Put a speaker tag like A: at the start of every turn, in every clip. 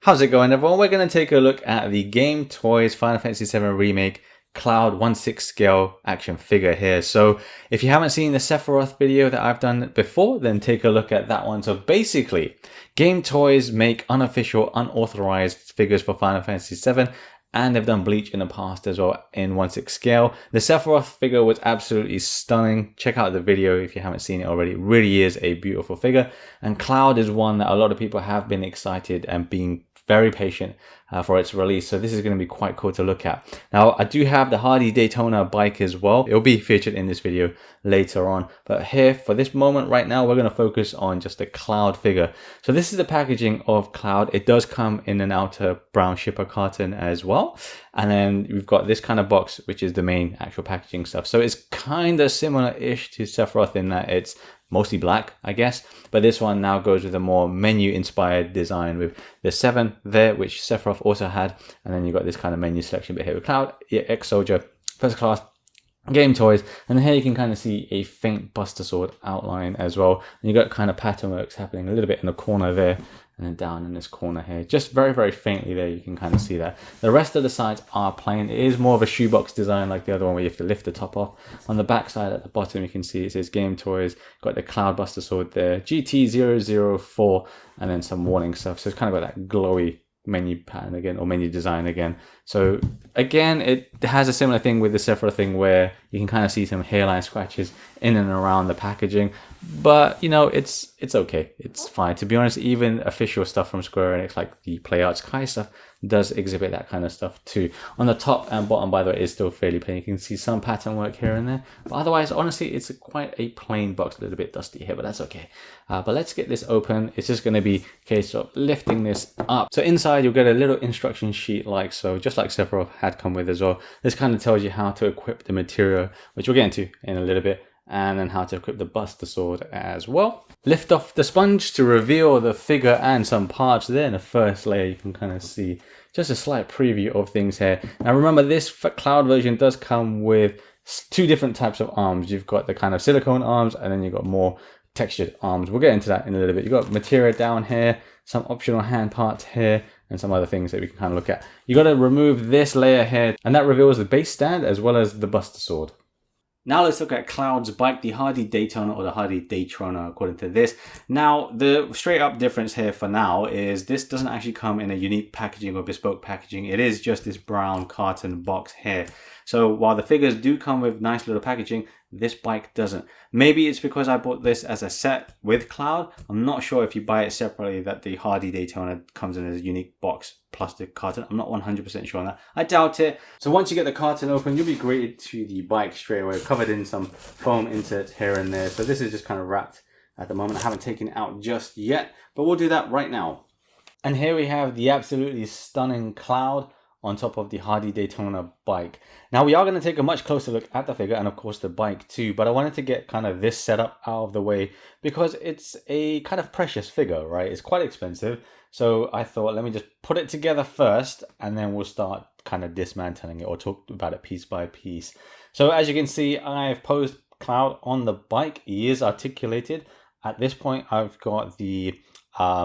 A: How's it going, everyone? We're going to take a look at the Gametoys Final Fantasy VII Remake Cloud 1/6 scale action figure here. So if you haven't seen the Sephiroth video that I've done before, then take a look at that one. So basically, Gametoys make unofficial, unauthorized figures for Final Fantasy VII, and they've done Bleach in the past as well in 1/6 scale. The Sephiroth figure was absolutely stunning. Check out the video if you haven't seen it already. It really is a beautiful figure. And Cloud is one that a lot of people have been excited and being very patient for its release. So this is going to be quite cool to look at. Now, I do have the Hardy Daytona bike as well. It'll be featured in this video later on. But here, for this moment right now, we're going to focus on just the Cloud figure. So this is the packaging of Cloud. It does come in an outer brown shipper carton as well. And then we've got this kind of box, which is the main actual packaging stuff. So it's kind of similar-ish to Sephiroth in that it's mostly black, I guess, but this one now goes with a more menu inspired design with the 7 there, which Sephiroth also had, and then you've got this kind of menu selection bit here with Cloud, ex-soldier, first class, Gametoys, and here you can kind of see a faint Buster Sword outline as well, and you've got kind of pattern works happening a little bit in the corner there, and then down in this corner here, just very, very faintly there, you can kind of see that. The rest of the sides are plain. It is more of a shoebox design like the other one where you have to lift the top off. On the back side at the bottom, you can see it says Gametoys, got the Cloud Buster Sword there, GT-004, and then some warning stuff. So it's kind of got that glowy menu pattern again, or menu design again. So again, it has a similar thing with the Sephiroth thing where you can kind of see some hairline scratches in and around the packaging, but you know, it's okay, it's fine. To be honest, even official stuff from Square Enix like the Play Arts Kai stuff does exhibit that kind of stuff too. On the top and bottom, by the way, is still fairly plain. You can see some pattern work here and there, but otherwise, honestly, it's quite a plain box. A little bit dusty here, but that's okay. But let's get this open. It's just going to be a case of lifting this up. So inside, you'll get a little instruction sheet like so, just like Sephiroth had come with as well. This kind of tells you how to equip the Materia, which we'll get into in a little bit, and then how to equip the Buster Sword as well. Lift off the sponge to reveal the figure and some parts there. In the first layer, you can kind of see just a slight preview of things here. Now remember, this Cloud version does come with 2 different types of arms. You've got the kind of silicone arms, and then you've got more textured arms. We'll get into that in a little bit. You've got Materia down here, some optional hand parts here, and some other things that we can kind of look at. You got to remove this layer here, and that reveals the base stand as well as the Buster Sword. Now let's look at Cloud's bike, the Hardy Daytona, or the Hardy Daytona according to this. Now the straight up difference here for now is this doesn't actually come in a unique packaging or bespoke packaging. It is just this brown carton box here. So while the figures do come with nice little packaging, this bike doesn't. Maybe it's because I bought this as a set with Cloud. I'm not sure if you buy it separately that the Hardy Daytona comes in as a unique box plus the carton. I'm not 100% sure on that. I doubt it. So once you get the carton open, you'll be greeted to the bike straight away, covered in some foam inserts here and there. So this is just kind of wrapped at the moment. I haven't taken it out just yet, but we'll do that right now. And here we have the absolutely stunning Cloud on top of the Hardy Daytona bike. Now we are going to take a much closer look at the figure and of course the bike too, but I wanted to get kind of this setup out of the way because it's a kind of precious figure, right? It's quite expensive. So I thought, let me just put it together first and then we'll start kind of dismantling it or talk about it piece by piece. So as you can see, I've posed Cloud on the bike. He is articulated. At this point, I've got the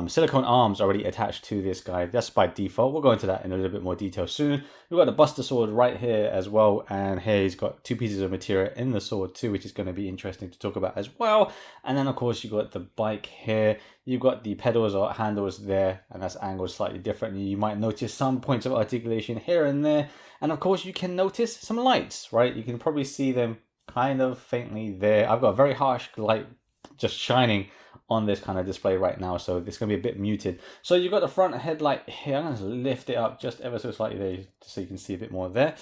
A: silicone arms already attached to this guy. That's by default. We'll go into that in a little bit more detail soon. We've got a Buster Sword right here as well, and here he's got 2 pieces of Materia in the sword too, which is going to be interesting to talk about as well. And then of course you've got the bike here. You've got the pedals or handles there, and that's angled slightly differently. You might notice some points of articulation here and there, and of course you can notice some lights, right? You can probably see them kind of faintly there. I've got a very harsh light just shining on this kind of display right now, so it's going to be a bit muted. So you've got the front headlight here. I'm going to lift it up just ever so slightly there so you can see a bit more there.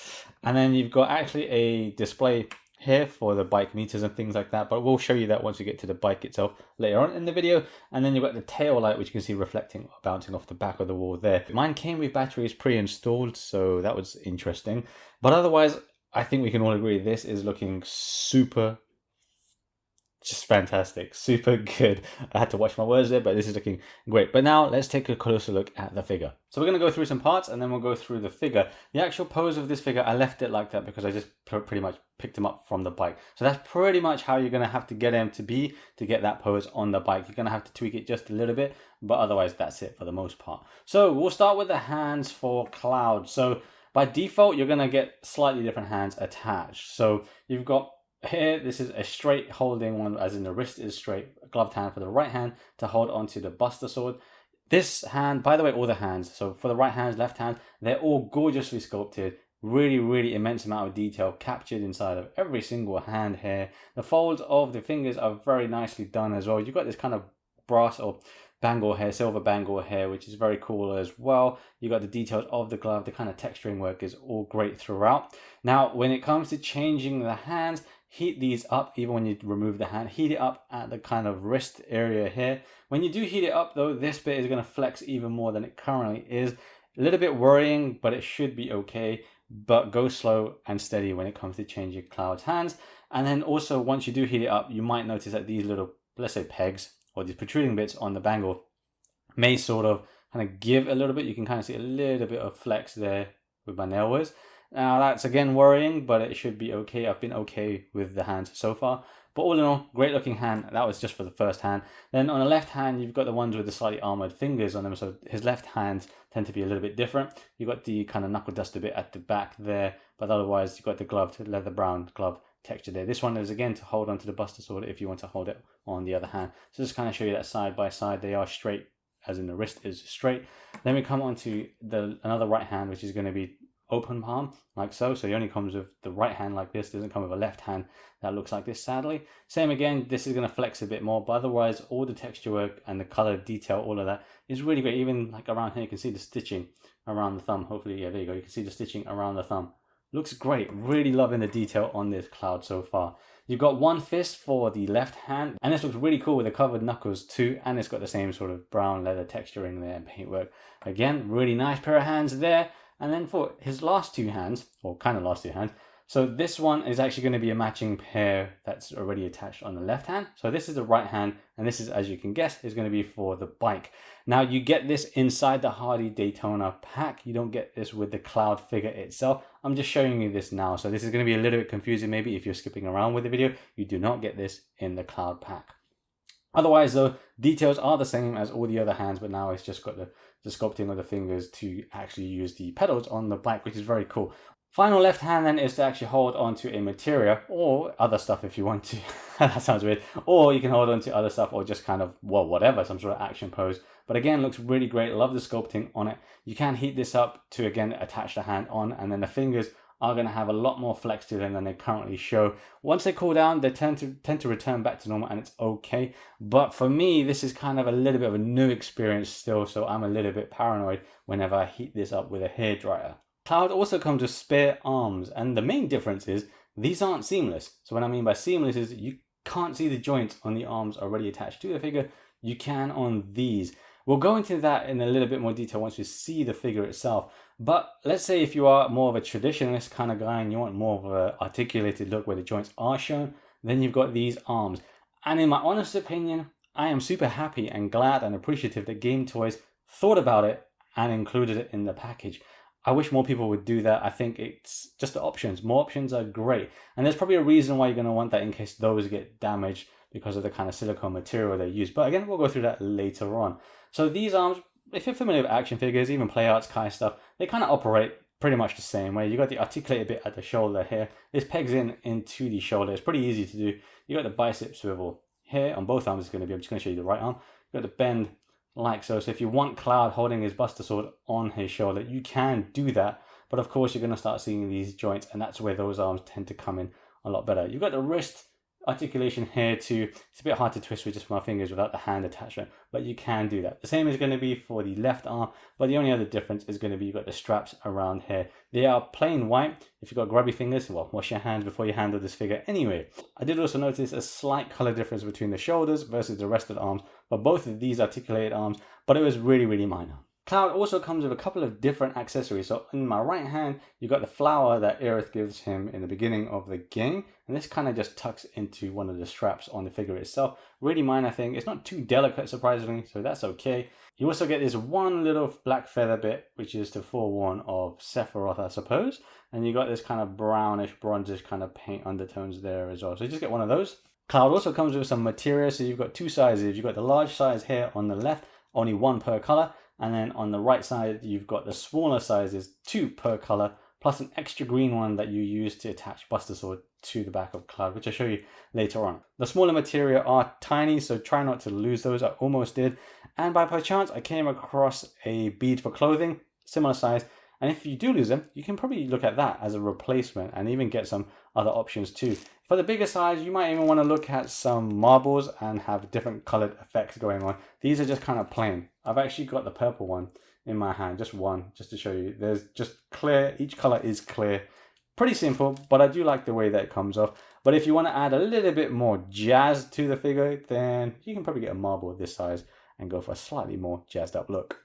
A: And then you've got actually a display here for the bike meters and things like that, but we'll show you that once we get to the bike itself later on in the video. And then you've got the tail light, which you can see reflecting, bouncing off the back of the wall there. Mine came with batteries pre-installed, so that was interesting. But otherwise, I think we can all agree this is looking super just fantastic, super good. I had to watch my words there, but this is looking great. But now let's take a closer look at the figure. So we're going to go through some parts and then we'll go through the figure. The actual pose of this figure, I left it like that because I just pretty much picked him up from the bike. So that's pretty much how you're going to have to get him to be to get that pose on the bike. You're going to have to tweak it just a little bit, but otherwise that's it for the most part. So we'll start with the hands for Cloud. So by default, you're going to get slightly different hands attached. So you've got here, this is a straight holding one, as in the wrist is straight, gloved hand for the right hand to hold onto the Buster Sword. This hand, by the way, all the hands, so for the right hand, left hand, they're all gorgeously sculpted. Really immense amount of detail captured inside of every single hand here. The folds of the fingers are very nicely done as well. You've got this kind of brass or bangle hair, silver bangle hair, which is very cool as well. You got the details of the glove, the kind of texturing work is all great throughout. Now, when it comes to changing the hands, heat these up even when you remove the hand. Heat it up at the kind of wrist area here. When you do heat it up though, this bit is going to flex even more than it currently is. A little bit worrying, but it should be okay. But go slow and steady when it comes to changing Cloud's hands. And then also, once you do heat it up, you might notice that these little, let's say pegs, or these protruding bits on the bangle may sort of kind of give a little bit. You can kind of see a little bit of flex there with my nail whiz. Now that's again worrying, but it should be okay. I've been okay with the hands so far. But all in all, great looking hand. That was just for the first hand. Then on the left hand, you've got the ones with the slightly armored fingers on them. So his left hands tend to be a little bit different. You've got the kind of knuckle duster bit at the back there, but otherwise you've got the glove, leather brown glove texture there. This one is again to hold onto the Buster Sword if you want to hold it on the other hand. So just kind of show you that side by side, they are straight, as in the wrist is straight. Then we come on to another right hand, which is going to be open palm like so. So he only comes with the right hand like this, doesn't come with a left hand that looks like this, sadly. Same again, this is going to flex a bit more, but otherwise all the texture work and the color detail, all of that is really great. Even like around here, you can see the stitching around the thumb. Hopefully, yeah, there you go, you can see the stitching around the thumb. Looks great. Really loving the detail on this Cloud so far. You've got one fist for the left hand, and this looks really cool with the covered knuckles too, and it's got the same sort of brown leather texturing there and paintwork. Again, really nice pair of hands there. And then for his last two hands, or kind of last two hands, so this one is actually going to be a matching pair that's already attached on the left hand. So this is the right hand, and this is, as you can guess, is going to be for the bike. Now you get this inside the Hardy Daytona pack. You don't get this with the Cloud figure itself. I'm just showing you this now. So this is going to be a little bit confusing maybe if you're skipping around with the video. You do not get this in the Cloud pack. Otherwise though, details are the same as all the other hands, but now it's just got the sculpting of the fingers to actually use the pedals on the bike, which is very cool. Final left hand then is to actually hold onto a Materia or other stuff if you want to. That sounds weird. Or you can hold onto other stuff or just kind of, well, whatever, some sort of action pose. But again, looks really great. Love the sculpting on it. You can heat this up to, again, attach the hand on, and then the fingers are going to have a lot more flex to them than they currently show. Once they cool down, they tend to return back to normal, and it's okay. But for me, this is kind of a little bit of a new experience still, so I'm a little bit paranoid whenever I heat this up with a hairdryer. Cloud also comes with spare arms, and the main difference is these aren't seamless. So what I mean by seamless is you can't see the joints on the arms already attached to the figure. You can on these. We'll go into that in a little bit more detail once we see the figure itself. But let's say if you are more of a traditionalist kind of guy and you want more of an articulated look where the joints are shown, then you've got these arms. And in my honest opinion, I am super happy and glad and appreciative that Gametoys thought about it and included it in the package. I wish more people would do that. I think it's just the options. More options are great. And there's probably a reason why you're going to want that in case those get damaged because of the kind of silicone material they use. But again, we'll go through that later on. So these arms, if you're familiar with action figures, even play arts kind of stuff, they kind of operate pretty much the same way. You got the articulated bit at the shoulder here. This pegs into the shoulder. It's pretty easy to do. You got the bicep swivel here on both arms. It's going to be, I'm just going to show you the right arm. You got the bend like so. So if you want Cloud holding his Buster Sword on his shoulder, you can do that. But of course, you're going to start seeing these joints, and that's where those arms tend to come in a lot better. You've got the wrist articulation here too. It's a bit hard to twist with just my fingers without the hand attachment, but you can do that. The same is going to be for the left arm, but the only other difference is going to be you've got the straps around here. They are plain white. If you've got grubby fingers, well, wash your hands before you handle this figure anyway. I did also notice a slight color difference between the shoulders versus the rest of the arms, but both of these articulated arms, but it was really, really minor. Cloud also comes with a couple of different accessories. So in my right hand, you've got the flower that Aerith gives him in the beginning of the game. And this kind of just tucks into one of the straps on the figure itself. Really minor thing. It's not too delicate, surprisingly, so that's okay. You also get this one little black feather bit, which is to forewarn of Sephiroth, I suppose. And you got this kind of brownish, bronzish kind of paint undertones there as well. So you just get one of those. Cloud also comes with some materia. So you've got two sizes. You've got the large size here on the left, only one per color. And then on the right side, you've got the smaller sizes, 2 per color, plus an extra green one that you use to attach Buster Sword to the back of Cloud, which I'll show you later on. The smaller materia are tiny, so try not to lose those. I almost did. And by chance, I came across a bead for clothing, similar size. And if you do lose them, you can probably look at that as a replacement and even get some other options too. For the bigger size, you might even want to look at some marbles and have different colored effects going on. These are just kind of plain. I've actually got the purple one in my hand, just one, just to show you. There's just clear, each color is clear. Pretty simple, but I do like the way that it comes off. But if you want to add a little bit more jazz to the figure, then you can probably get a marble of this size and go for a slightly more jazzed up look.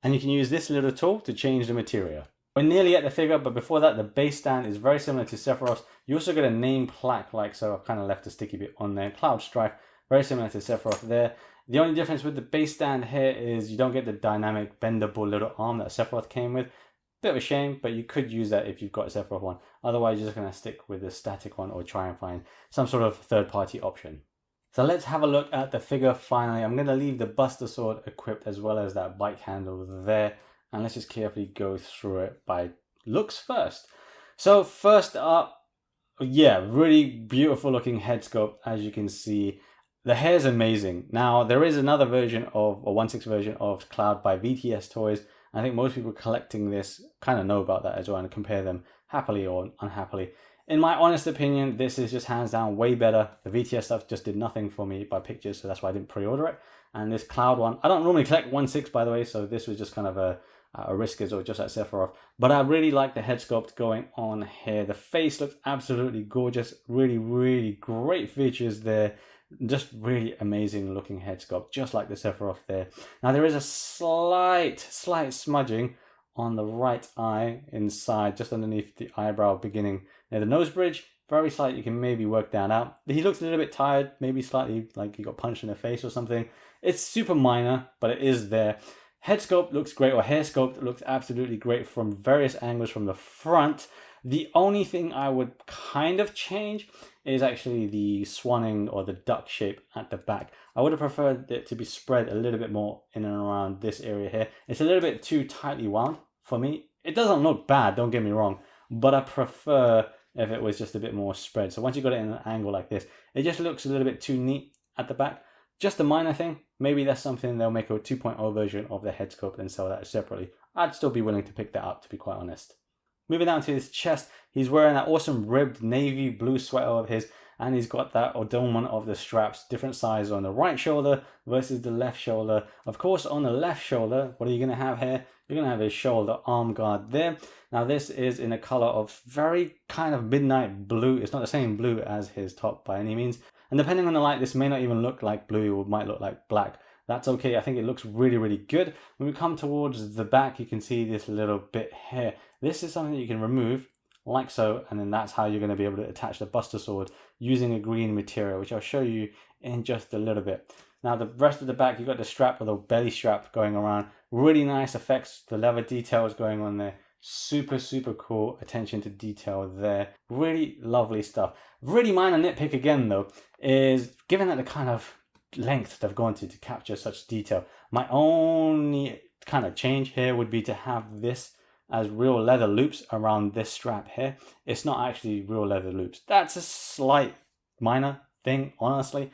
A: And you can use this little tool to change the materia. We're nearly at the figure, but before that, the base stand is very similar to Sephiroth. You also get a name plaque like so. I've kind of left a sticky bit on there. Cloud Strife, very similar to Sephiroth there. The only difference with the base stand here is you don't get the dynamic bendable little arm that Sephiroth came with. Bit of a shame, but you could use that if you've got a Sephiroth one. Otherwise, you're just going to stick with the static one or try and find some sort of third-party option. So let's have a look at the figure finally. I'm going to leave the Buster Sword equipped as well as that bike handle there. And let's just carefully go through it by looks first. So first up, yeah, really beautiful looking head sculpt. As you can see, the hair is amazing. Now, there is another version of, a 1/6 version of Cloud by VTS Toys. I think most people collecting this kind of know about that as well and compare them happily or unhappily. In my honest opinion, this is just hands down way better. The VTS stuff just did nothing for me by pictures, so that's why I didn't pre-order it. And this Cloud one, I don't normally collect 1/6 by the way, so this was just kind of a risk as well, just like Sephiroth. But I really like the head sculpt going on here. The face looks absolutely gorgeous. Really, really great features there. Just really amazing looking head sculpt, just like the Sephiroth there. Now there is a slight smudging on the right eye inside, just underneath the eyebrow beginning near the nose bridge. Very slight, you can maybe work that out. He looks a little bit tired, maybe slightly like he got punched in the face or something. It's super minor, but it is there. Head sculpt looks great, or hair sculpt looks absolutely great from various angles from the front. The only thing I would kind of change is actually the swanning or the duck shape at the back. I would have preferred it to be spread a little bit more in and around this area here. It's a little bit too tightly wound for me. It doesn't look bad, don't get me wrong, but I prefer if it was just a bit more spread. So once you got it in an angle like this, it just looks a little bit too neat at the back. Just a minor thing. Maybe that's something they'll make a 2.0 version of the head sculpt and sell that separately. I'd still be willing to pick that up, to be quite honest. Moving down to his chest, he's wearing that awesome ribbed navy blue sweater of his, and he's got that adornment of the straps, different size on the right shoulder versus the left shoulder. Of course, on the left shoulder, what are you going to have here? You're going to have his shoulder arm guard there. Now, this is in a color of very kind of midnight blue. It's not the same blue as his top by any means. And depending on the light, this may not even look like blue or might look like black. That's okay. I think it looks really, really good. When we come towards the back, you can see this little bit here. This is something that you can remove like so, and then that's how you're going to be able to attach the Buster Sword using a green material, which I'll show you in just a little bit. Now, the rest of the back, you've got the strap or the belly strap going around. Really nice effects. The leather details going on there. Super, super cool attention to detail there. Really lovely stuff. Really minor nitpick again, though, is given that the kind of length they've gone to capture such detail, my only kind of change here would be to have this as real leather loops around this strap here. It's not actually real leather loops. That's a slight minor thing, honestly.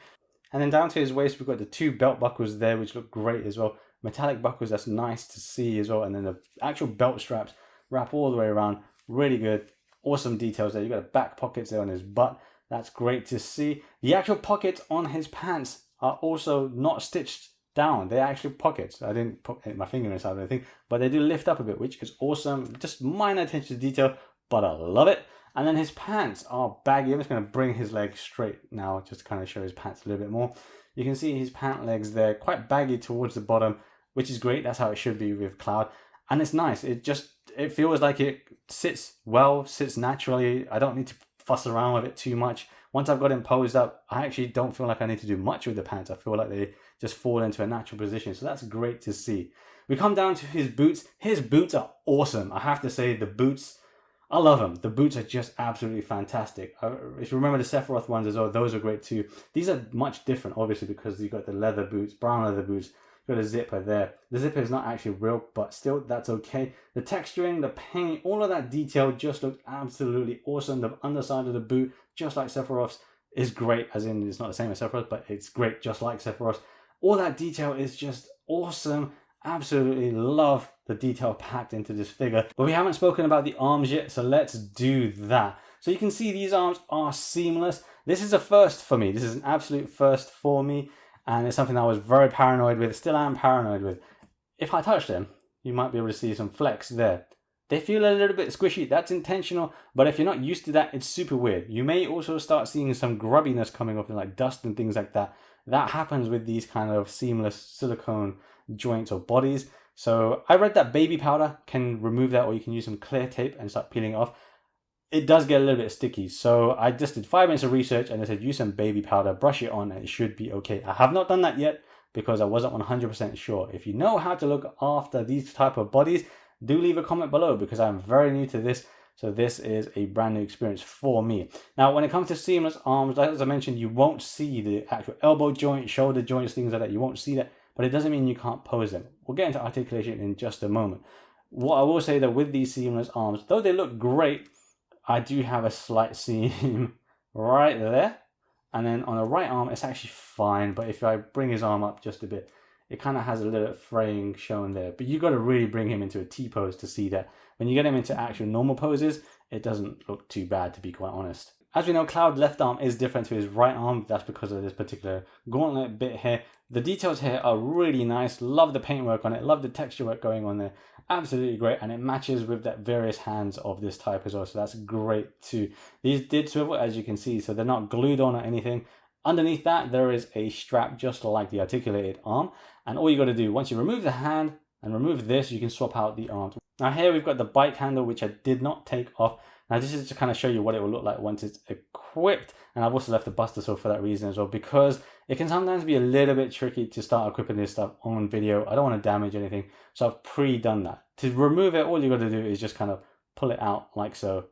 A: And then down to his waist, we've got the 2 belt buckles there, which look great as well. Metallic buckles, that's nice to see as well. And then the actual belt straps wrap all the way around. Really good. Awesome details there. You've got the back pockets there on his butt. That's great to see. The actual pockets on his pants are also not stitched down. They're actual pockets. I didn't put my finger inside or anything, but they do lift up a bit, which is awesome. Just minor attention to detail, but I love it. And then his pants are baggy. I'm just going to bring his legs straight now, just to kind of show his pants a little bit more. You can see his pant legs there, quite baggy towards the bottom, which is great. That's how it should be with Cloud. And it's nice. It feels like it sits well, sits naturally. I don't need to fuss around with it too much. Once I've got it posed up, I actually don't feel like I need to do much with the pants. I feel like they just fall into a natural position. So that's great to see. We come down to his boots. His boots are awesome. I have to say, the boots, I love them. The boots are just absolutely fantastic. If you remember the Sephiroth ones as well, those are great too. These are much different, obviously, because you've got the leather boots, brown leather boots. You've got a zipper there. The zipper is not actually real, but still, that's okay. The texturing, the paint, all of that detail just looks absolutely awesome. The underside of the boot, just like Sephiroth's, is great, as in it's not the same as Sephiroth, but it's great just like Sephiroth. All that detail is just awesome. Absolutely love the detail packed into this figure. But we haven't spoken about the arms yet, so let's do that. So you can see these arms are seamless. This is a first for me. This is an absolute first for me, and it's something I was very paranoid with, still am paranoid with. If I touch them, you might be able to see some flex there. They feel a little bit squishy. That's intentional, but if you're not used to that, it's super weird. You may also start seeing some grubbiness coming off, like dust and things like that. That happens with these kind of seamless silicone joints or bodies. So I read that baby powder can remove that, or you can use some clear tape and start peeling it off. It does get a little bit sticky. So I just did 5 minutes of research and they said use some baby powder, brush it on, and it should be okay. I have not done that yet because I wasn't 100% sure. If you know how to look after these type of bodies, do leave a comment below, because I'm very new to this. So this is a brand new experience for me. Now, when it comes to seamless arms, as I mentioned, you won't see the actual elbow joint, shoulder joints, things like that. You won't see that, but it doesn't mean you can't pose them. We'll get into articulation in just a moment. What I will say that with these seamless arms, though they look great, I do have a slight seam right there. And then on the right arm, it's actually fine. But if I bring his arm up just a bit, it kind of has a little fraying shown there. But you've got to really bring him into a T-pose to see that. When you get him into actual normal poses, it doesn't look too bad, to be quite honest. As we know, Cloud left arm is different to his right arm. That's because of this particular gauntlet bit here. The details here are really nice. Love the paintwork on it. Love the texture work going on there. Absolutely great. And it matches with that various hands of this type as well. So that's great too. These did swivel, as you can see. So they're not glued on or anything. Underneath that, there is a strap just like the articulated arm. And all you got to do, once you remove the hand and remove this, you can swap out the arms. Now here we've got the bike handle, which I did not take off. Now this is to kind of show you what it will look like once it's equipped. And I've also left the buster sword for that reason as well, because it can sometimes be a little bit tricky to start equipping this stuff on video. I don't want to damage anything, so I've pre-done that. To remove it, all you got to do is just kind of pull it out like so.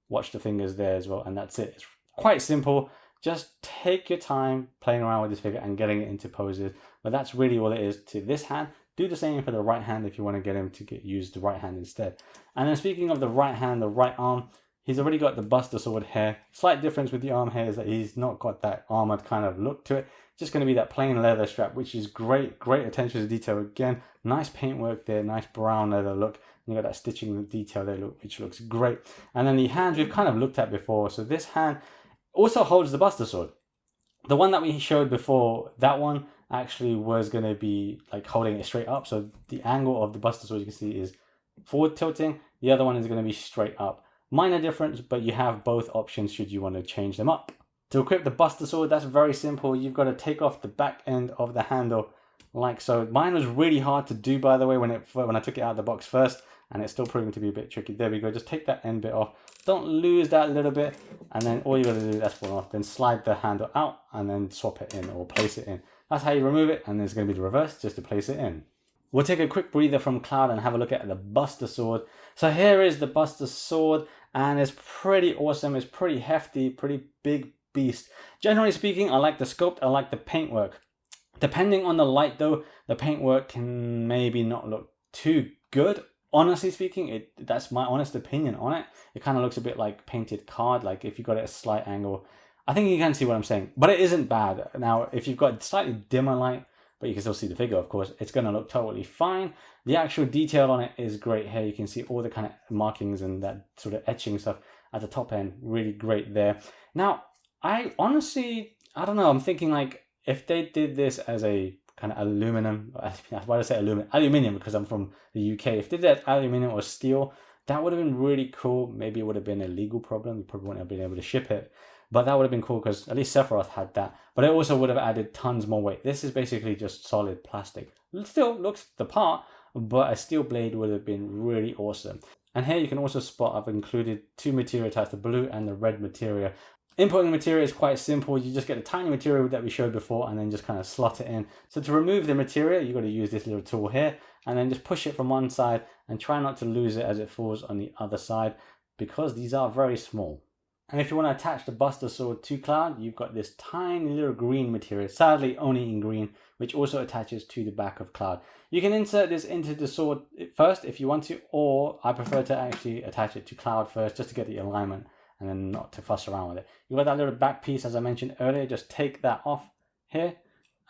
A: Watch the fingers there as well, and that's it. It's quite simple. Just take your time playing around with this figure and getting it into poses. But that's really all it is to this hand. Do the same for the right hand if you want to get him to use the right hand instead. And then speaking of the right hand, the right arm, he's already got the buster sword here. Slight difference with the arm here is that he's not got that armored kind of look to it. Just going to be that plain leather strap, which is great. Great attention to detail again. Nice paintwork there, nice brown leather look. You got that stitching detail there, which looks great. And then the hands we've kind of looked at before. So this hand also holds the buster sword. The one that we showed before, that one actually was going to be like holding it straight up. So the angle of the buster sword, you can see, is forward tilting. The other one is going to be straight up. Minor difference, but you have both options should you want to change them up. To equip the buster sword, that's very simple. You've got to take off the back end of the handle like so. Mine was really hard to do, by the way, when I took it out of the box first, and it's still proving to be a bit tricky. There we go. Just take that end bit off. Don't lose that little bit, and then all you got to do, that's falling off. Then slide the handle out and then swap it in or place it in. That's how you remove it, and there's going to be the reverse just to place it in. We'll take a quick breather from Cloud and have a look at the buster sword. So here is the buster sword, and it's pretty awesome. It's pretty hefty, pretty big beast. Generally speaking, I like the sculpt, I like the paintwork. Depending on the light though, the paintwork can maybe not look too good. Honestly speaking, that's my honest opinion on it. It kind of looks a bit like painted card, like if you got it at a slight angle. I think you can see what I'm saying, but it isn't bad. Now, if you've got slightly dimmer light, but you can still see the figure, of course, it's going to look totally fine. The actual detail on it is great here. You can see all the kind of markings and that sort of etching stuff at the top end. Really great there. Now, I honestly, I don't know. I'm thinking like if they did this as a kind of aluminum, why do I say aluminum? Aluminium, because I'm from the UK. If they did that aluminum or steel, that would have been really cool. Maybe it would have been a legal problem. You probably wouldn't have been able to ship it. But that would have been cool because at least Sephiroth had that. But it also would have added tons more weight. This is basically just solid plastic.
B: Still looks the part, but a steel blade would have been really awesome. And here you can also spot I've included two materia types, the blue and the red materia. Importing the materia is quite simple. You just get the tiny material that we showed before and then just kind of slot it in. So to remove the materia, you've got to use this little tool here and then just push it from one side and try not to lose it as it falls on the other side, because these are very small. And if you want to attach the Buster Sword to Cloud, you've got this tiny little green material, sadly only in green, which also attaches to the back of Cloud. You can insert this into the sword first if you want to, or I prefer to actually attach it to Cloud first just to get the alignment and then not to fuss around with it. You've got that little back piece as I mentioned earlier, just take that off here,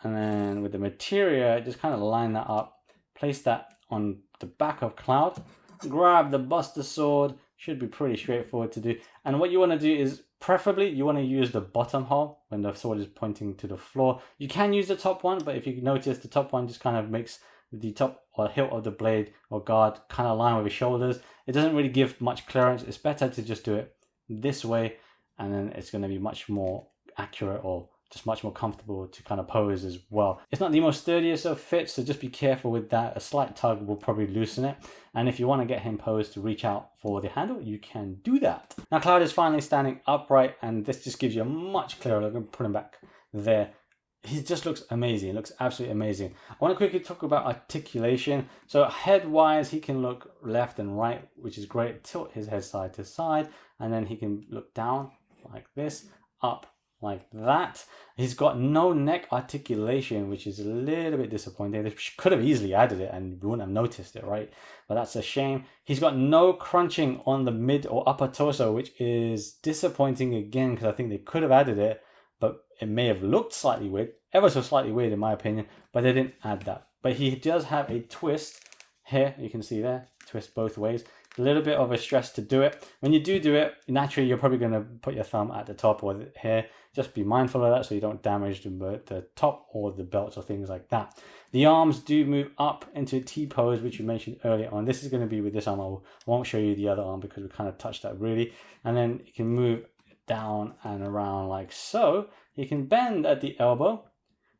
B: and then with the materia, just kind of line that up, place that on the back of Cloud, grab the Buster Sword. Should be pretty straightforward to do. And what you want to do is, preferably, you want to use the bottom hole when the sword is pointing to the floor. You can use the top one, but if you notice, the top one just kind of makes the top or hilt of the blade or guard kind of align with your shoulders. It doesn't really give much clearance. It's better to just do it this way, and then it's going to be much more accurate or just much more comfortable to kind of pose as well. It's not the most sturdiest of fits, so just be careful with that. A slight tug will probably loosen it. And if you want to get him posed to reach out for the handle, you can do that. Now Cloud is finally standing upright, and this just gives you a much clearer look. I'm going to put him back there. He just looks amazing. It looks absolutely amazing. I want to quickly talk about articulation. So head-wise, he can look left and right, which is great. Tilt his head side to side, and then he can look down like this, up like that. He's got no neck articulation, which is a little bit disappointing. They could have easily added it and we wouldn't have noticed it, right? But that's a shame. He's got no crunching on the mid or upper torso, which is disappointing again, because I think they could have added it, but it may have looked slightly weird, ever so slightly weird in my opinion, but they didn't add that. But he does have a twist here, you can see there, twist both ways. A little bit of a stress to do it. When you do it, naturally you're probably going to put your thumb at the top or here. Just be mindful of that so you don't damage the top or the belts or things like that. The arms do move up into a T pose, which you mentioned earlier on. This is going to be with this arm. I won't show you the other arm because we kind of touched that really. And then you can move down and around like so. You can bend at the elbow.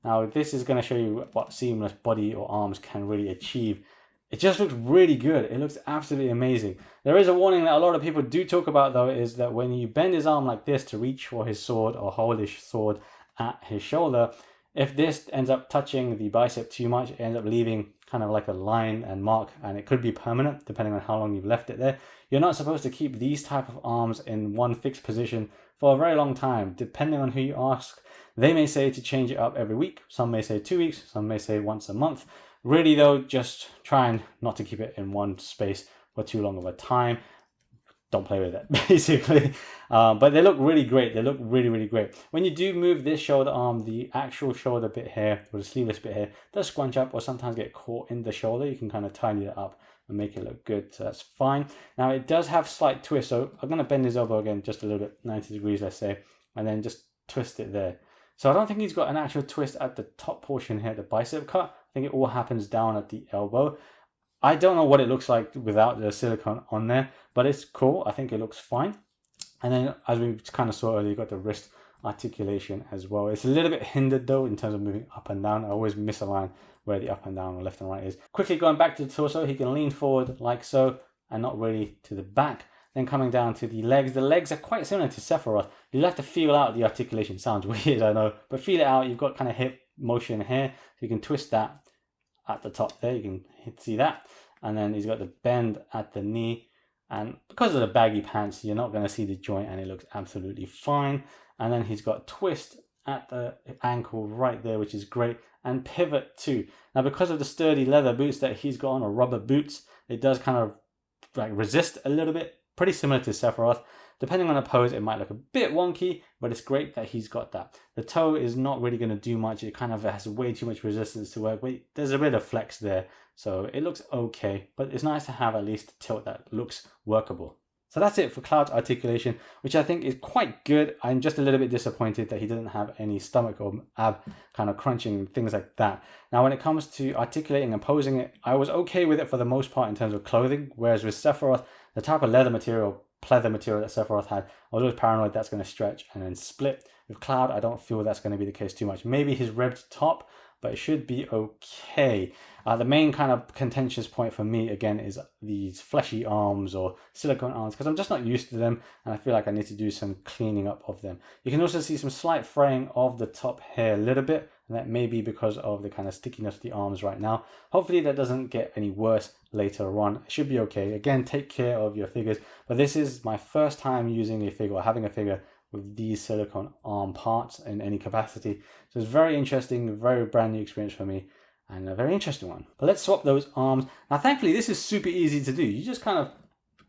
B: Now this is going to show you what seamless body or arms can really achieve. It just looks really good. It looks absolutely amazing. There is a warning that a lot of people do talk about though, is that when you bend his arm like this to reach for his sword or hold his sword at his shoulder, if this ends up touching the bicep too much, it ends up leaving kind of like a line and mark, and it could be permanent depending on how long you've left it there. You're not supposed to keep these type of arms in one fixed position for a very long time. Depending on who you ask, they may say to change it up every week. Some may say 2 weeks, some may say once a month. Really though, just trying not to keep it in one space for too long of a time. Don't play with it, basically. But they look really great. They look really, really great. When you do move this shoulder arm, the actual shoulder bit here, or the sleeveless bit here, does scrunch up or sometimes get caught in the shoulder. You can kind of tidy it up and make it look good, so that's fine. Now it does have slight twist, so I'm going to bend his elbow again just a little bit, 90 degrees let's say, and then just twist it there. So I don't think he's got an actual twist at the top portion here, the bicep cut. I think it all happens down at the elbow. I don't know what it looks like without the silicone on there, but it's cool. I think it looks fine. And then as we kind of saw earlier, you got the wrist articulation as well. It's a little bit hindered though in terms of moving up and down. I always misalign where the up and down or left and right is. Quickly going back to the torso, he can lean forward like so and not really to the back. Then coming down to the legs are quite similar to Sephiroth. You'll have to feel out the articulation. Sounds weird, I know, but feel it out. You've got kind of hip motion here, so you can twist that at the top there. You can see that. And then he's got the bend at the knee. And because of the baggy pants, you're not going to see the joint and it looks absolutely fine. And then he's got twist at the ankle right there, which is great. And pivot too. Now, because of the sturdy leather boots that he's got on, or rubber boots, it does kind of like resist a little bit. Pretty similar to Sephiroth. Depending on the pose, it might look a bit wonky, but it's great that he's got that. The toe is not really going to do much. It kind of has way too much resistance to work with. There's a bit of flex there, so it looks okay, but it's nice to have at least a tilt that looks workable. So that's it for Cloud's articulation, which I think is quite good. I'm just a little bit disappointed that he doesn't have any stomach or ab kind of crunching, things like that. Now, when it comes to articulating and posing it, I was okay with it for the most part in terms of clothing, whereas with Sephiroth, the type of pleather material that Sephiroth had, I was always paranoid that's going to stretch and then split. With Cloud, I don't feel that's going to be the case too much. Maybe his ribbed top, but it should be okay. The main kind of contentious point for me, again, is these fleshy arms or silicone arms, because I'm just not used to them, and I feel like I need to do some cleaning up of them. You can also see some slight fraying of the top hair a little bit, and that may be because of the kind of stickiness of the arms right now. Hopefully that doesn't get any worse later on. It should be okay. Again, take care of your figures, but this is my first time using a figure or having a figure with these silicone arm parts in any capacity. So it's very interesting, very brand new experience for me, and a very interesting one. But let's swap those arms. Now thankfully this is super easy to do. You just kind of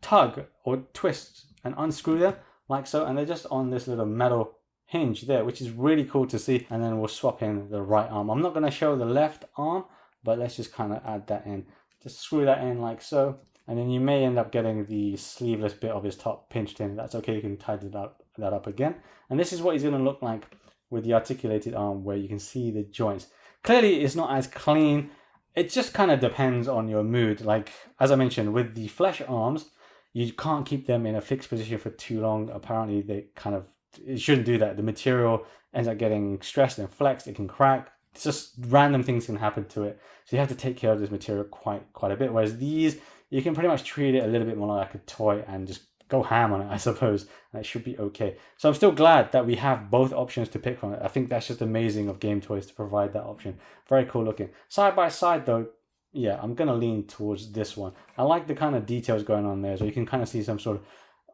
B: tug or twist and unscrew them like so, and they're just on this little metal hinge there, which is really cool to see. And then we'll swap in the right arm. I'm not going to show the left arm, but let's just kind of add that in. Just screw that in like so, and then you may end up getting the sleeveless bit of his top pinched in. That's okay, you can tighten that up again. And this is what he's going to look like with the articulated arm, where you can see the joints. Clearly it's not as clean. It just kind of depends on your mood. Like, as I mentioned, with the flesh arms, you can't keep them in a fixed position for too long. Apparently they kind of, it shouldn't do that. The material ends up getting stressed and flexed. It can crack. It's just random things can happen to it. So you have to take care of this material quite a bit. Whereas these, you can pretty much treat it a little bit more like a toy and just go ham on it, I suppose, and it should be okay. So I'm still glad that we have both options to pick from it. I think that's just amazing of Gametoys to provide that option. Very cool looking. Side by side though, yeah, I'm gonna lean towards this one. I like the kind of details going on there, so you can kind of see some sort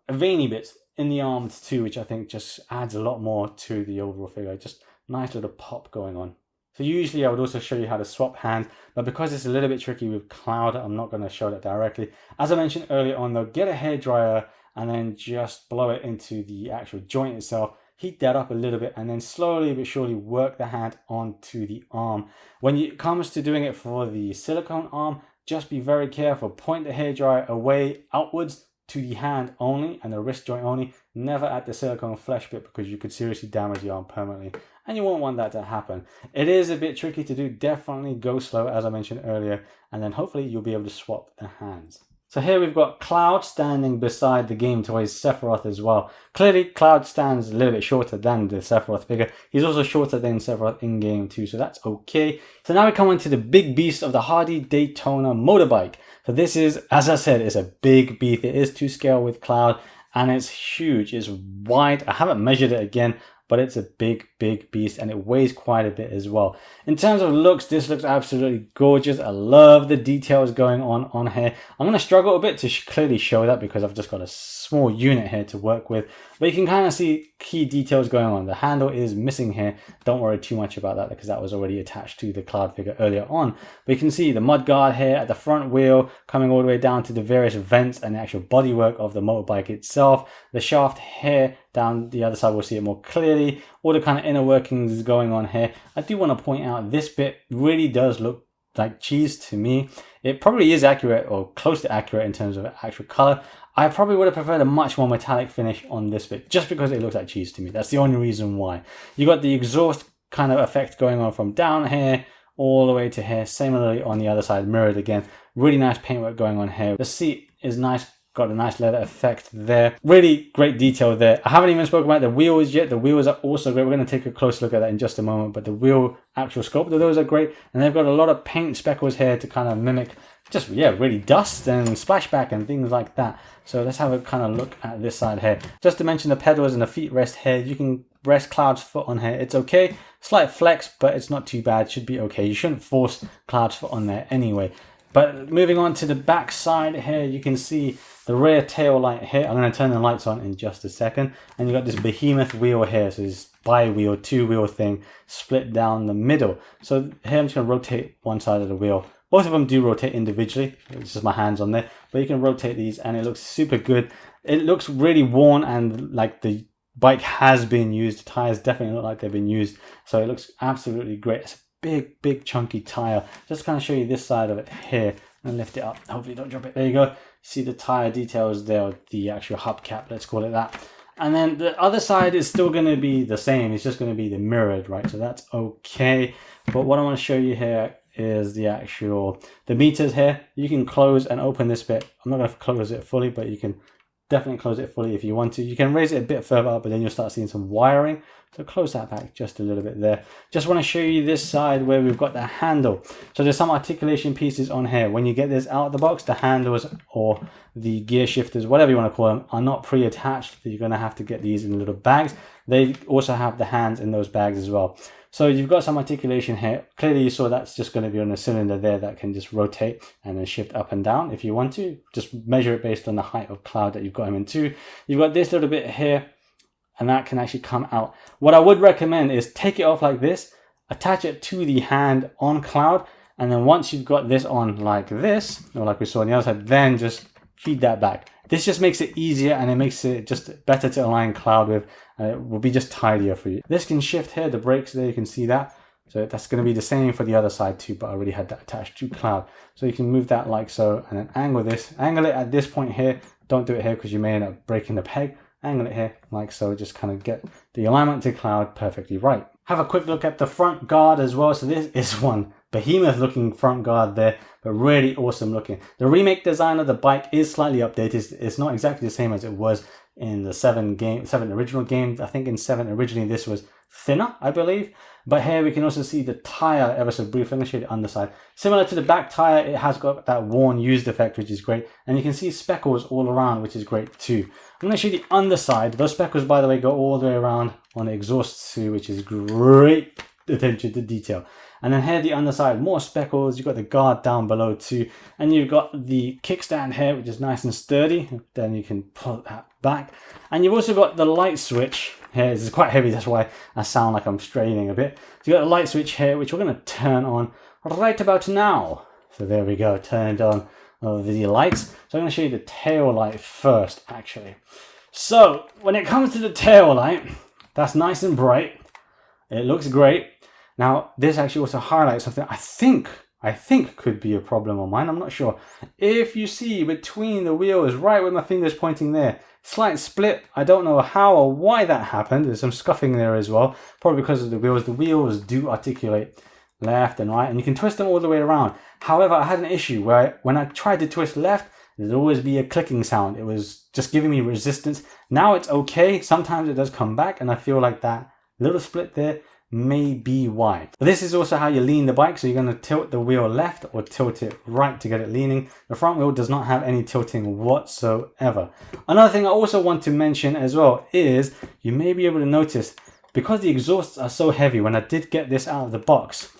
B: of veiny bits in the arms too, which I think just adds a lot more to the overall figure. Just nice little pop going on. So usually I would also show you how to swap hands, but because it's a little bit tricky with Cloud, I'm not going to show that directly. As I mentioned earlier on though, get a hairdryer and then just blow it into the actual joint itself. Heat that up a little bit and then slowly but surely work the hand onto the arm. When it comes to doing it for the silicone arm, just be very careful. Point the hairdryer away outwards to the hand only and the wrist joint only, never at the silicone flesh bit, because you could seriously damage the arm permanently, and you won't want that to happen. It is a bit tricky to do. Definitely go slow, as I mentioned earlier, and then hopefully you'll be able to swap the hands. So here we've got Cloud standing beside the Gametoys Sephiroth as well. Clearly Cloud stands a little bit shorter than the Sephiroth figure. He's also shorter than Sephiroth in game too, so that's okay. So now we come on to the big beast of the Hardy Daytona motorbike. So this is, as I said, it's a big beast. It is to scale with Cloud and it's huge. It's wide. I haven't measured it again, but it's a big beast and it weighs quite a bit as well. In terms of looks, this looks absolutely gorgeous. I love the details going on here. I'm going to struggle a bit to clearly show that because I've just got a small unit here to work with, but you can kind of see key details going on. The handle is missing here. Don't worry too much about that because that was already attached to the Cloud figure earlier on. But you can see the mud guard here at the front wheel coming all the way down to the various vents and the actual bodywork of the motorbike itself. The shaft here down the other side, we'll see it more clearly. All the kind of inner workings going on here. I do want to point out this bit really does look like cheese to me. It probably is accurate or close to accurate in terms of actual color. I probably would have preferred a much more metallic finish on this bit just because it looks like cheese to me. That's the only reason why. You got the exhaust kind of effect going on from down here all the way to here. Similarly on the other side, mirrored again. Really nice paintwork going on here. The seat is nice. Got a nice leather effect there. Really great detail there. I haven't even spoken about the wheels yet. The wheels are also great. We're going to take a close look at that in just a moment. But the wheel actual sculpt of those are great. And they've got a lot of paint speckles here to kind of mimic just, yeah, really dust and splashback and things like that. So let's have a kind of look at this side here. Just to mention the pedals and the feet rest here. You can rest Cloud's foot on here. It's okay. Slight flex, but it's not too bad. Should be okay. You shouldn't force Cloud's foot on there anyway. But moving on to the back side here, you can see the rear tail light here. I'm going to turn the lights on in just a second. And you've got this behemoth wheel here. So this bi-wheel, two-wheel thing split down the middle. So here I'm just going to rotate one side of the wheel. Both of them do rotate individually. It's just my hands on there. But you can rotate these and it looks super good. It looks really worn and like the bike has been used. The tires definitely look like they've been used. So it looks absolutely great. It's a big chunky tire. Just kind of show you this side of it here and lift it up. Hopefully don't drop it. There you go. See the tire details there, the actual hubcap, let's call it that. And then the other side is still going to be the same. It's just going to be the mirrored, right? So that's okay. But what I want to show you here is the meters here. You can close and open this bit. I'm not going to close it fully, but you can definitely close it fully if you want to. You can raise it a bit further up, but then you'll start seeing some wiring So close that back just a little bit there. Just want to show you this side where we've got the handle. So there's some articulation pieces on here. When you get this out of the box, the handles or the gear shifters, whatever you want to call them, are not pre-attached. You're going to have to get these in little bags. They also have the hands in those bags as well. So you've got some articulation here. Clearly you saw that's just going to be on a cylinder there that can just rotate and then shift up and down if you want to. Just measure it based on the height of Cloud that you've got him into. You've got this little bit here, and that can actually come out. What I would recommend is take it off like this, attach it to the hand on Cloud, and then once you've got this on like this, or like we saw on the other side, then just feed that back. This just makes it easier, and it makes it just better to align Cloud with, and it will be just tidier for you. This can shift here, the brakes there, you can see that. So that's going to be the same for the other side too, but I already had that attached to Cloud. So you can move that like so, and then angle this. Angle it at this point here. Don't do it here because you may end up breaking the peg. Angle it here like so, just kind of get the alignment to Cloud perfectly right. Have a quick look at the front guard as well. So this is one behemoth looking front guard there, but really awesome looking. The remake design of the bike is slightly updated. It's not exactly the same as it was in the 7 original game. I think in 7 originally this was thinner, I believe. But here we can also see the tire ever so briefly. I'm going to show you the underside. Similar to the back tire, it has got that worn used effect, which is great. And you can see speckles all around, which is great too. I'm going to show you the underside. Those speckles, by the way, go all the way around on the exhaust too, which is great attention to detail. And then here the underside, more speckles. You've got the guard down below too. And you've got the kickstand here, which is nice and sturdy. Then you can pull that back. And you've also got the light switch here. This is quite heavy, that's why I sound like I'm straining a bit. So you've got a light switch here, which we're going to turn on right about now. So there we go, turned on the lights. So I'm going to show you the tail light first, actually. So when it comes to the tail light, that's nice and bright. It looks great. Now, this actually also highlights something I think could be a problem on mine. I'm not sure. If you see between the wheels, right where my finger's pointing there, slight split. I don't know how or why that happened. There's some scuffing there as well. Probably because of the wheels. The wheels do articulate left and right, and you can twist them all the way around. However, I had an issue where when I tried to twist left, there'd always be a clicking sound. It was just giving me resistance. Now it's okay. Sometimes it does come back, and I feel like that little split there may be why. But this is also how you lean the bike. So you're going to tilt the wheel left or tilt it right to get it leaning. The front wheel does not have any tilting whatsoever. Another thing I also want to mention as well is you may be able to notice, because the exhausts are so heavy, when I did get this out of the box,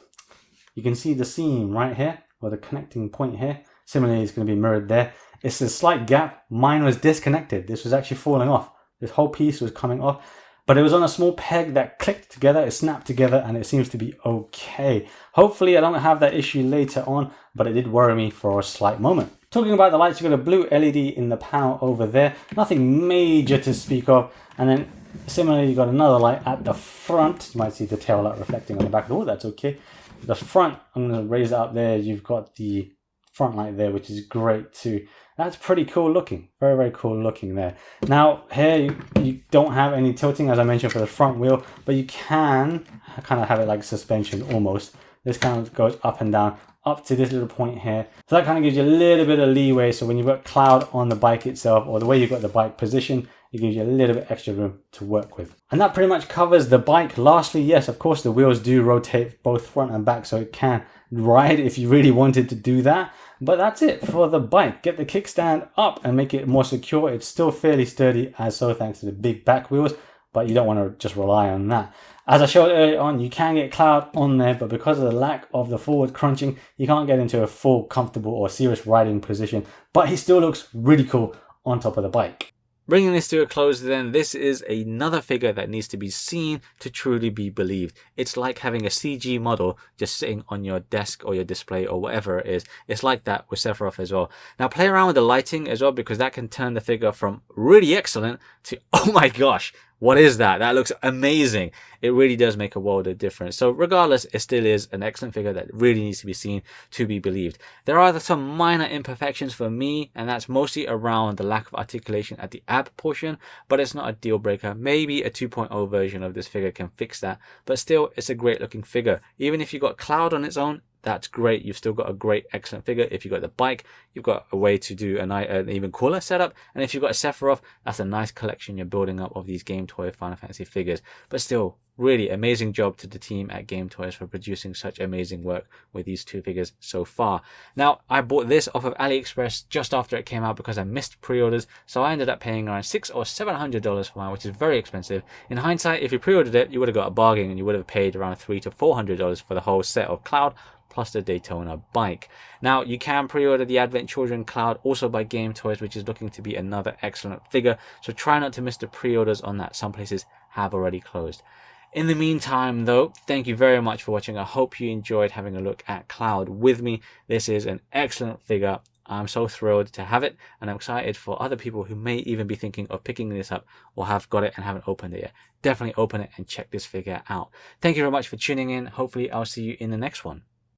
B: you can see the seam right here, or the connecting point here. Similarly, it's going to be mirrored there. It's a slight gap. Mine was disconnected. This was actually falling off. This whole piece was coming off. But it was on a small peg that clicked together, it snapped together, and it seems to be okay. Hopefully I don't have that issue later on, but it did worry me for a slight moment. Talking about the lights, you've got a blue LED in the panel over there. Nothing major to speak of. And then similarly, you've got another light at the front. You might see the tail light reflecting on the back. Oh, that's okay. The front, I'm going to raise it up there. You've got the front light there, which is great too. That's pretty cool looking. Very, very cool looking there. Now, here you don't have any tilting, as I mentioned, for the front wheel, but you can kind of have it like suspension almost. This kind of goes up and down, up to this little point here. So that kind of gives you a little bit of leeway. So when you've got Cloud on the bike itself, or the way you've got the bike positioned, it gives you a little bit extra room to work with. And that pretty much covers the bike. Lastly, yes, of course, the wheels do rotate both front and back, so it can ride if you really wanted to do that. But that's it for the bike. Get the kickstand up and make it more secure. It's still fairly sturdy, as so thanks to the big back wheels, but you don't want to just rely on that. As I showed earlier on, you can get Cloud on there, but because of the lack of the forward crunching, you can't get into a full comfortable or serious riding position, but he still looks really cool on top of the bike. Bringing this to a close then, this is another figure that needs to be seen to truly be believed. It's like having a CG model just sitting on your desk or your display or whatever it is. It's like that with Sephiroth as well. Now play around with the lighting as well, because that can turn the figure from really excellent to, oh my gosh, what is that? That looks amazing. It really does make a world of difference. So regardless, it still is an excellent figure that really needs to be seen to be believed. There are some minor imperfections for me, and that's mostly around the lack of articulation at the ab portion, but it's not a deal breaker. Maybe a 2.0 version of this figure can fix that, but still, it's a great looking figure. Even if you got Cloud on its own, that's great. You've still got a great, excellent figure. If you've got the bike, you've got a way to do an even cooler setup. And if you've got a Sephiroth, that's a nice collection you're building up of these Gametoys Final Fantasy figures. But still,
A: really amazing job to the team at Gametoys for producing such amazing work with these two figures so far. Now, I bought this off of AliExpress just after it came out because I missed pre-orders, so I ended up paying around $600 or $700 for mine, which is very expensive. In hindsight, if you pre-ordered it, you would have got a bargain and you would have paid around $300 to $400 for the whole set of Cloud plus the Daytona bike. Now, you can pre-order the Advent Children Cloud also by Gametoys, which is looking to be another excellent figure, so try not to miss the pre-orders on that. Some places have already closed. In the meantime, though, thank you very much for watching. I hope you enjoyed having a look at Cloud with me. This is an excellent figure. I'm so thrilled to have it, and I'm excited for other people who may even be thinking of picking this up or have got it and haven't opened it yet. Definitely open it and check this figure out. Thank you very much for tuning in. Hopefully I'll see you in the next one.